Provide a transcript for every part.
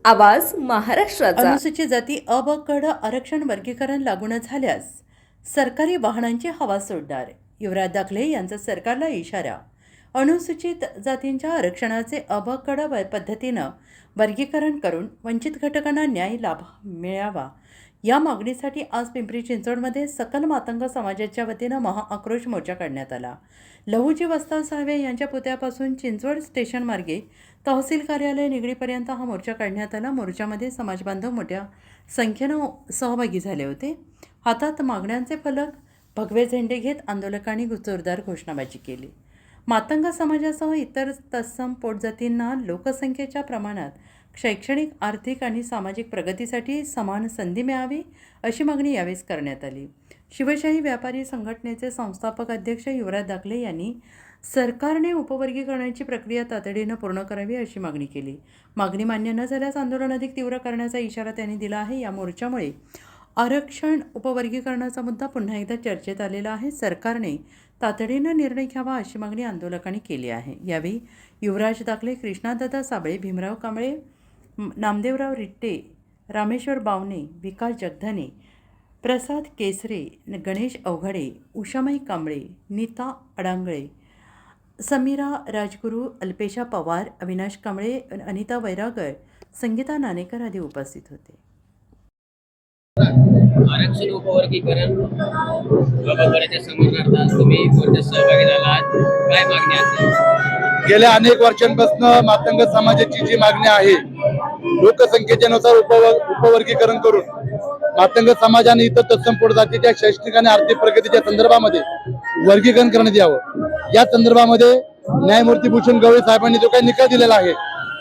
आवाज महाराष्ट्राचा। अनुसूचित जाती अ ब कडं आरक्षण वर्गीकरण लागू न झाल्यास सरकारी वाहनांची हवा सोडणार, युवराज दाखले यांचा सरकारला इशारा। अनुसूचित जातींच्या आरक्षणाचे अ ब कड पद्धतीनं वर्गीकरण करून वंचित घटकांना न्याय लाभ मिळावा या मागणीसाठी आज पिंपरी चिंचवडमध्ये सकल मातंग समाजाच्या वतीनं महाआक्रोश मोर्चा काढण्यात आला। लहुजी वस्ताव साळवे यांच्या पुतळ्यापासून चिंचवड स्टेशन मार्गे तहसील कार्यालय निगडीपर्यंत हा मोर्चा काढण्यात आला। मोर्चामध्ये समाजबांधव मोठ्या संख्येनं सहभागी झाले होते। हातात मागण्यांचे फलक, भगवे झेंडे घेत आंदोलकांनी जोरदार घोषणाबाजी केली। मातंग समाजासह इतर तत्सम पोटजातींना लोकसंख्येच्या प्रमाणात शैक्षणिक, आर्थिक आणि सामाजिक प्रगतीसाठी समान संधी मिळावी अशी मागणी यावेळी करण्यात आली। शिवशाही व्यापारी संघटनेचे संस्थापक अध्यक्ष युवराज दाखले यांनी सरकारने उपवर्गीकरणाची प्रक्रिया तातडीनं पूर्ण करावी अशी मागणी केली। मागणी मान्य न झाल्यास आंदोलन अधिक तीव्र करण्याचा इशारा त्यांनी दिला आहे। या मोर्चामुळे आरक्षण उपवर्गीकरणाचा मुद्दा पुन्हा एकदा चर्चेत आलेला आहे। सरकारने तातडीनं निर्णय घ्यावा अशी मागणी आंदोलकांनी केली आहे। यावेळी युवराज दाखले, कृष्णादादा साबळे, भीमराव कांबळे, नामदेवराव रिट्टे, रामेश्वर बावणे, विकास जगधने, प्रसाद केसरे, गणेश अवघडे, उषामाई कांबळे, नीता अडांगळे, समीरा राजगुरू, अल्पेशा पवार, अविनाश कांबळे, अनिता वैरागर, संगीता नाणेकर आदी उपस्थित होते। आरक्षण उपवर्गीकरण बाबाकडे समजण्यार्थ तुम्ही मोर्चात सहभागी झालात, काय मागणी असेल? गेल्या अनेक वर्षांपासून मातंग समाजाची जी मागणी आहे, लोकसंख्येच्या नुसार उपवर्गीकरण करून मातंग समाजाने इतर तत्सम पोटजातीच्या शैक्षणिक आणि आर्थिक प्रगतीच्या संदर्भामध्ये वर्गीकरण करण्यात यावं। या संदर्भामध्ये न्यायमूर्ती भूषण गवळी साहेबांनी जो काही निकाल दिलेला आहे,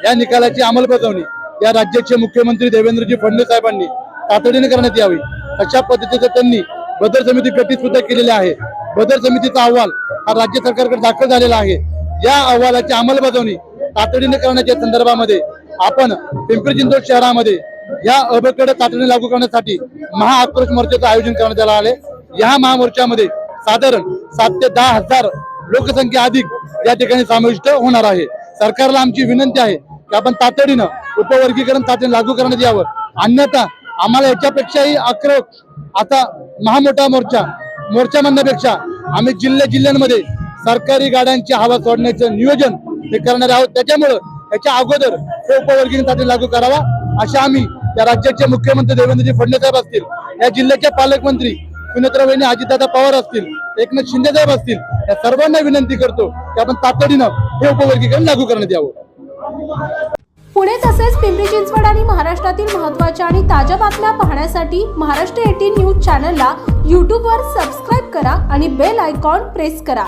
या निकालाची अंमलबजावणी या राज्याचे मुख्यमंत्री देवेंद्रजी फडणवीस साहेबांनी तातडीने करण्यात यावी अशा पद्धतीचं त्यांनी बदल समिती गठीत सुद्धा केलेली आहे। बदल समितीचा अहवाल हा राज्य सरकारकडे दाखल झालेला आहे। या अहवालाची अंमलबजावणी तातडीने करण्याच्या संदर्भामध्ये आपण पिंपरी चिंचवड शहरामध्ये या अबकडे तातडीने लागू करण्यासाठी महाआक्रोश मोर्चाचं आयोजन करण्यात आलं आहे। या महामोर्चामध्ये साधारण 7 ते 10 हजार लोकसंख्या अधिक या ठिकाणी समाविष्ट होणार आहे। सरकारला आमची विनंती आहे की आपण तातडीनं उपवर्गीकरण तातडीने लागू करण्यात यावं, अन्यथा आम्हाला याच्यापेक्षाही आक्रोश आता महामोठा मोर्चा म्हणण्यापेक्षा आम्ही जिल्ह्यांमध्ये सरकारी गाड्यांची हवा सोडण्याचं नियोजन हे करणार आहोत। त्याच्यामुळं याच्या अगोदर हे उपवर्गीकरण तातडीने लागू करावा अशा आम्ही या राज्याचे मुख्यमंत्री देवेंद्रजी फडणवीस साहेब असतील, या जिल्ह्याचे पालकमंत्री सुनेत्रा वहिनी अजितदादा पवार असतील, एकनाथ शिंदे साहेब असतील, या सर्वांना विनंती करतो की आपण तातडीनं हे उपवर्गीकरण लागू करण्यात यावं। पुणे तसेच पिंपरी चिंचवड आणि महाराष्ट्रातील महत्त्वाच्या आणि ताज्या बातम्या पाहण्यासाठी महाराष्ट्र 18 न्यूज चॅनलला यूट्यूबवर सबस्क्राईब करा आणि बेल आयकॉन प्रेस करा।